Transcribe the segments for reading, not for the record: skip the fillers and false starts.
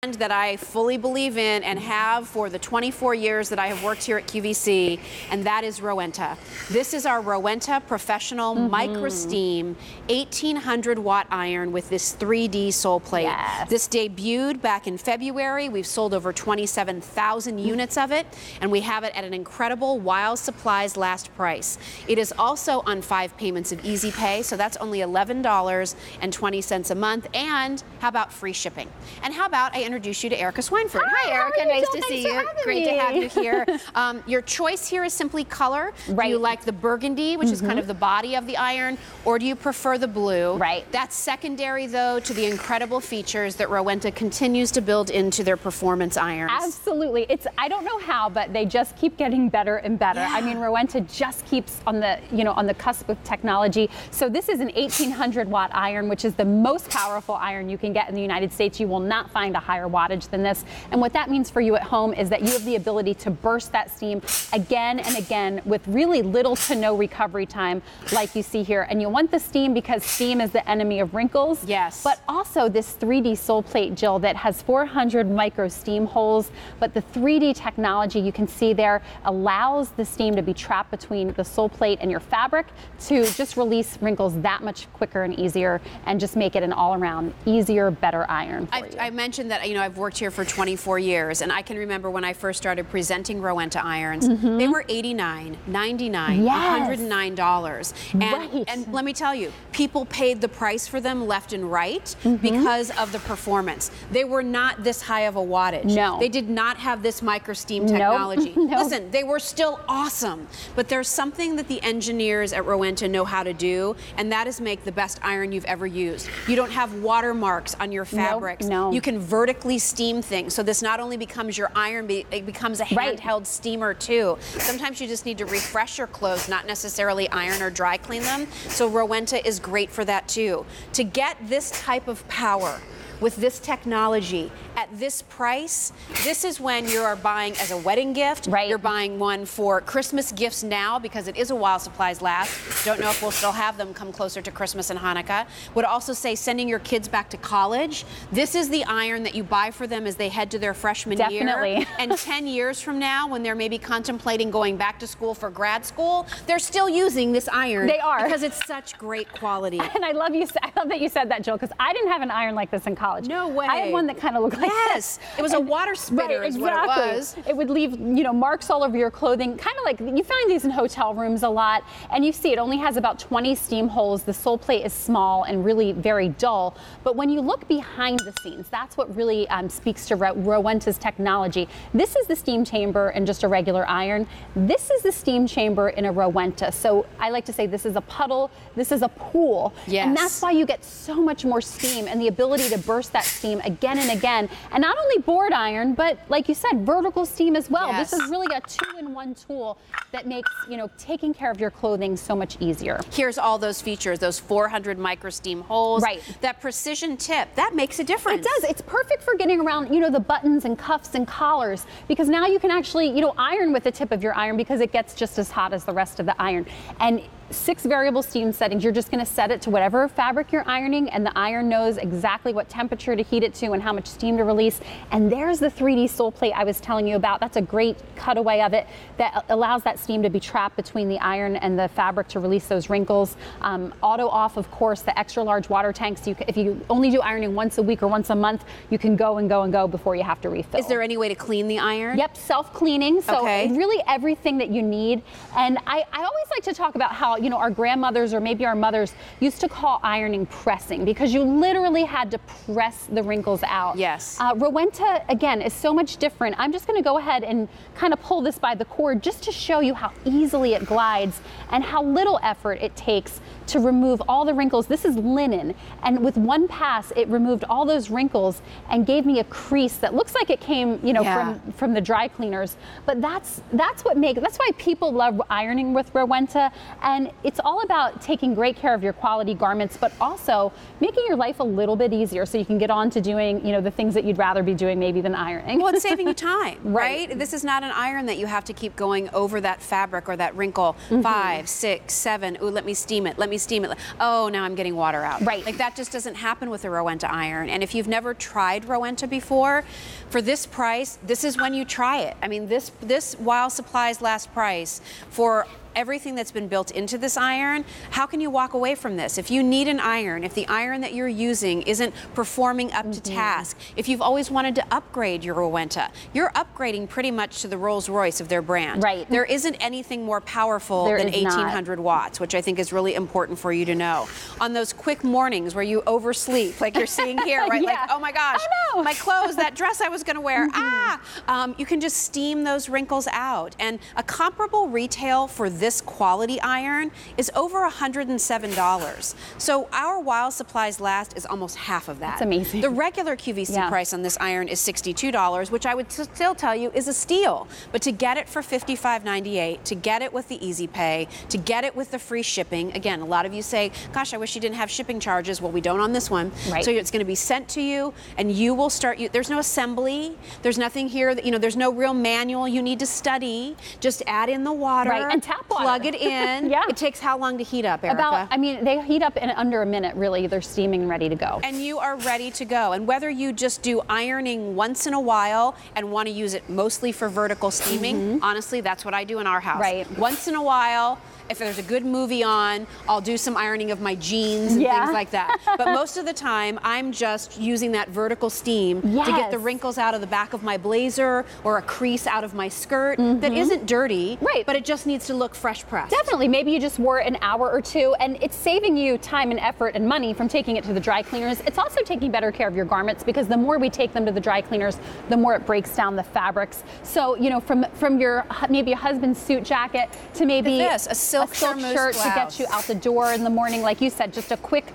That I fully believe in and have for the 24 years that I have worked here at QVC, and that is Rowenta. This is our Rowenta Professional Microsteam 1800W iron with this 3D Soleplate. Yes. This debuted back in February. We've sold over 27,000 units of it, and we have it at an incredible while supplies last price. It is also on 5 payments of easy pay, so that's only $11.20 a month. And how about free shipping? And how about I introduce you to Erica Swineford. Hi, Erica. Nice to see you. Great to have you here. Your choice here is simply color. Right. Do you like the burgundy, which is kind of the body of the iron, or do you prefer the blue? Right. That's secondary, though, to the incredible features that Rowenta continues to build into their performance irons. Absolutely. I don't know how, but they just keep getting better and better. Yeah. I mean, Rowenta just keeps on the, on the cusp of technology. So this is an 1800W iron, which is the most powerful iron you can get in the United States. You will not find a higher wattage than this. And what that means for you at home is that you have the ability to burst that steam again and again with really little to no recovery time, like you see here. And you want the steam because steam is the enemy of wrinkles. Yes. But also this 3D Soleplate, Jill, that has 400 micro steam holes. But the 3D technology you can see there allows the steam to be trapped between the Soleplate and your fabric to just release wrinkles that much quicker and easier, and just make it an all-around easier, better iron for you. I mentioned that I've worked here for 24 years, and I can remember when I first started presenting Rowenta irons, they were $89, $99, Yes. $109. And let me tell you, people paid the price for them left and right because of the performance. They were not this high of a wattage. No. They did not have this microsteam technology. Nope. Listen, they were still awesome, but there's something that the engineers at Rowenta know how to do, and that is make the best iron you've ever used. You don't have watermarks on your fabrics. No. You can vertically steam things. So this not only becomes your iron, but it becomes a handheld steamer too. Sometimes you just need to refresh your clothes, not necessarily iron or dry clean them. So Rowenta is great for that too. To get this type of power with this technology at this price, this is when you are buying as a wedding gift. Right. You're buying one for Christmas gifts now because it is a while supplies last. Don't know if we'll still have them come closer to Christmas and Hanukkah. Would also say sending your kids back to college. This is the iron that you buy for them as they head to their freshman year. And 10 years from now, when they're maybe contemplating going back to school for grad school, they're still using this iron. They are. Because it's such great quality. And I love that you said that, Jill, because I didn't have an iron like this in college. No way. I had one that kind of looked like this. It was a water spitter is what it was. It would leave, marks all over your clothing, kind of like, you find these in hotel rooms a lot, and you see it only has about 20 steam holes. The Soleplate is small and really very dull, but when you look behind the scenes, that's what really speaks to Rowenta's technology. This is the steam chamber in just a regular iron. This is the steam chamber in a Rowenta. So I like to say this is a puddle, this is a pool. Yes. And that's why you get so much more steam and the ability to burst that steam again and again. And not only board iron, but like you said, vertical steam as well. Yes. This is really a 2-in-1 tool that makes, taking care of your clothing so much easier. Here's all those features, those 400 microsteam holes. Right. That precision tip, that makes a difference. It does. It's perfect for getting around, the buttons and cuffs and collars, because now you can actually, iron with the tip of your iron because it gets just as hot as the rest of the iron. And 6 variable steam settings. You're just going to set it to whatever fabric you're ironing, and the iron knows exactly what temperature to heat it to and how much steam to release. And there's the 3D Soleplate I was telling you about. That's a great cutaway of it that allows that steam to be trapped between the iron and the fabric to release those wrinkles. Auto off, of course, the extra large water tanks. If you only do ironing once a week or once a month, you can go and go and go before you have to refill. Is there any way to clean the iron? Yep, self-cleaning. So really everything that you need. And I always like to talk about how our grandmothers or maybe our mothers used to call ironing pressing, because you literally had to press the wrinkles out. Yes. Rowenta, again, is so much different. I'm just going to go ahead and kind of pull this by the cord just to show you how easily it glides and how little effort it takes to remove all the wrinkles. This is linen, and with one pass, it removed all those wrinkles and gave me a crease that looks like it came, from the dry cleaners. But that's why people love ironing with Rowenta. And And it's all about taking great care of your quality garments, but also making your life a little bit easier so you can get on to doing, the things that you'd rather be doing maybe than ironing. Well, it's saving you time, right? This is not an iron that you have to keep going over that fabric or that wrinkle. 5, 6, 7. Ooh, let me steam it. Let me steam it. Oh, now I'm getting water out. Right. Like that just doesn't happen with a Rowenta iron. And if you've never tried Rowenta before, for this price, this is when you try it. I mean, this while supplies last price for everything that's been built into this iron, how can you walk away from this? If you need an iron, if the iron that you're using isn't performing up to task, if you've always wanted to upgrade your Rowenta, you're upgrading pretty much to the Rolls Royce of their brand. Right. There isn't anything more powerful than 1800 watts, which I think is really important for you to know. On those quick mornings where you oversleep, like you're seeing here, right? Yeah. Like, oh my gosh, my clothes, that dress I was gonna wear, you can just steam those wrinkles out. And a comparable retail for this quality iron is over $107. So our while supplies last is almost half of that. That's amazing. The regular QVC price on this iron is $62, which I would still tell you is a steal. But to get it for $55.98, to get it with the Easy Pay, to get it with the free shipping, again, a lot of you say, gosh, I wish you didn't have shipping charges. Well, we don't on this one. Right. So it's going to be sent to you, and you will start, there's no assembly, there's nothing here, that, there's no real manual you need to study. Just add in the water. Right, and tap water. Plug it in. Yeah. It takes how long to heat up, Erica? They heat up in under a minute, really. They're steaming and ready to go. And you are ready to go. And whether you just do ironing once in a while and want to use it mostly for vertical steaming, honestly, that's what I do in our house. Right. Once in a while, if there's a good movie on, I'll do some ironing of my jeans and things like that. But most of the time, I'm just using that vertical steam to get the wrinkles out of the back of my blazer or a crease out of my skirt that isn't dirty, but it just needs to look fresh pressed. Definitely. Maybe you just wore it an hour or two, and it's saving you time and effort and money from taking it to the dry cleaners. It's also taking better care of your garments, because the more we take them to the dry cleaners, the more it breaks down the fabrics. So, from your maybe a husband's suit jacket to maybe a silk shirt to get you out the door in the morning, like you said, just a quick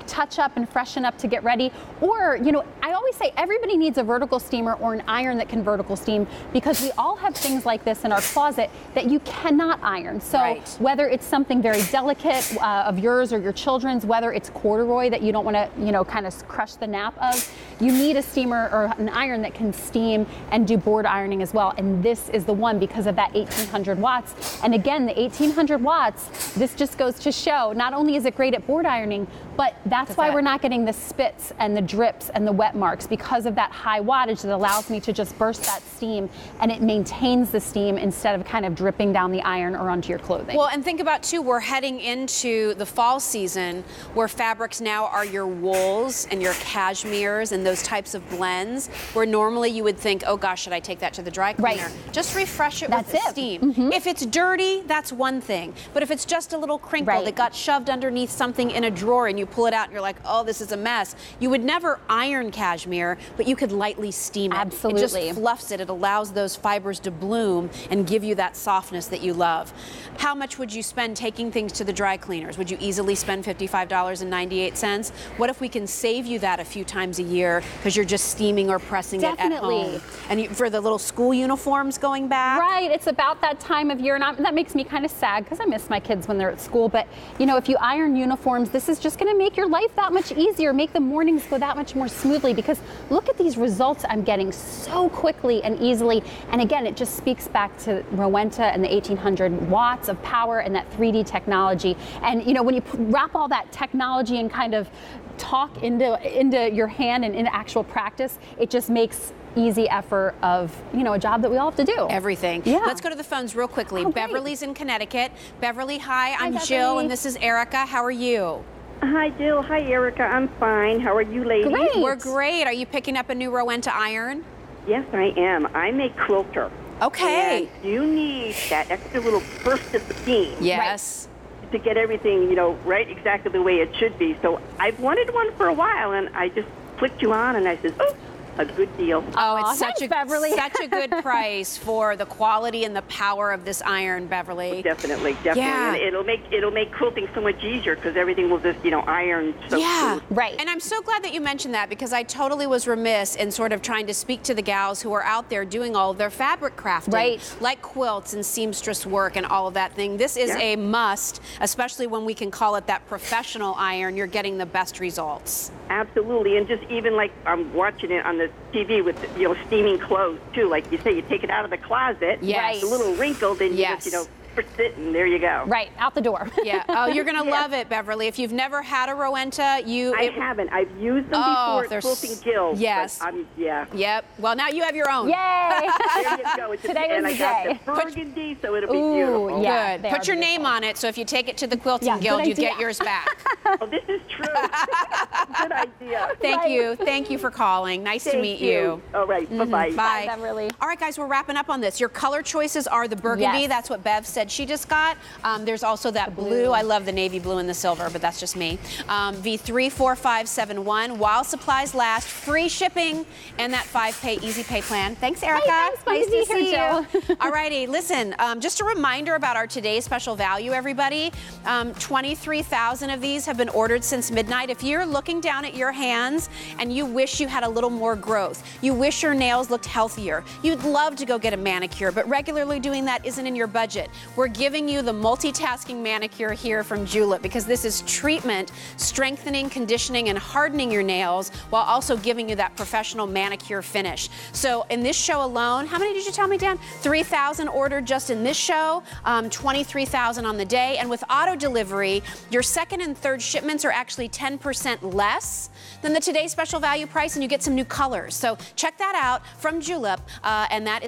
touch up and freshen up to get ready. Or, I always say everybody needs a vertical steamer or an iron that can vertical steam, because we all have things like this in our closet that you cannot iron. So whether it's something very delicate of yours or your children's, whether it's corduroy that you don't want to, kind of crush the nap of, you need a steamer or an iron that can steam and do board ironing as well. And this is the one because of that 1800 watts. And again, the 1800 watts, this just goes to show, not only is it great at board ironing, but that's why we're not getting the spits and the drips and the wet marks, because of that high wattage that allows me to just burst that steam, and it maintains the steam instead of kind of dripping down the iron or onto your clothing. Well, and think about too, we're heading into the fall season where fabrics now are your wools and your cashmeres and those types of blends, where normally you would think, oh gosh, should I take that to the dry cleaner? Just refresh it with the steam. If it's dirty, that's one thing. But if it's just a little crinkle that got shoved underneath something in a drawer and you pull it out and you're like, oh, this is a mess. You would never iron cashmere, but you could lightly steam it. Absolutely. It just fluffs it. It allows those fibers to bloom and give you that softness that you love. How much would you spend taking things to the dry cleaners? Would you easily spend $55.98? What if we can save you that a few times a year because you're just steaming or pressing it at home? And for the little school uniforms going back? Right, it's about that time of year, and that makes me kind of sad because I miss my kids when they're at school. But if you iron uniforms, this is just going to make your life that much easier, make the mornings go that much more smoothly, because look at these results I'm getting so quickly and easily. And again, it just speaks back to Rowenta and the 1800 watts of power and that 3D technology. And when you wrap all that technology and kind of talk into your hand and into actual practice, it just makes easy effort of a job that we all have to do. Everything. Let's go to the phones real quickly. Beverly's in Connecticut. Beverly, hi, I'm Jill, and this is Erica. How are you? Hi, Jill. Hi, Erica. I'm fine. How are you, ladies? Great. We're great. Are you picking up a new Rowenta iron? Yes, I am. I'm a quilter. Okay. And you need that extra little burst of steam. Yes. To get everything, right exactly the way it should be. So I've wanted one for a while, and I just clicked you on, and I said, oh, a good deal. Oh, it's thanks, Beverly. such a good price for the quality and the power of this iron, Beverly. Definitely. Yeah. And it'll make quilting so much easier because everything will just, iron so smooth. Right. And I'm so glad that you mentioned that, because I totally was remiss in sort of trying to speak to the gals who are out there doing all of their fabric crafting, right, like quilts and seamstress work and all of that thing. This is a must, especially when we can call it that professional iron. You're getting the best results. Absolutely. And just even like I'm watching it on the TV with, steaming clothes too. Like you say, you take it out of the closet. Yes. It's a little wrinkled and you just, sit and there you go. Right, out the door. Yeah. Oh, you're going to love it, Beverly. If you've never had a Rowenta, I haven't. I've used them before at Quilting Guild. Yes. Yep. Well, now you have your own. Yay! There you go. Today was the day. And I got the burgundy, so it'll be beautiful. Yeah, good. Put your name on it, so if you take it to the Quilting Guild, you get yours back. Oh, this is true. Good idea. Thank you. Thank you for calling. Nice to meet you. All right. Bye-bye. Bye. Bye, Beverly. All right, guys, we're wrapping up on this. Your color choices are the burgundy. Yes. That's what Bev said she just got. There's also that blue. I love the navy blue and the silver, but that's just me. V34571. While supplies last, free shipping, and that 5-pay easy pay plan. Thanks, Erica. Hey, thanks. Nice to be to see here, you. All righty, listen, just a reminder about our today's special value, everybody. 23,000 of these have been ordered since midnight. If you're looking down at your hands and you wish you had a little more growth, you wish your nails looked healthier, you'd love to go get a manicure, but regularly doing that isn't in your budget, we're giving you the multitasking manicure here from Julep, because this is treatment, strengthening, conditioning, and hardening your nails while also giving you that professional manicure finish. So in this show alone, how many did you tell me, Dan? 3,000 ordered just in this show, 23,000 on the day. And with auto delivery, your second and third shipments are actually 10% less than the today's special value price, and you get some new colors. So check that out from Julep, and that is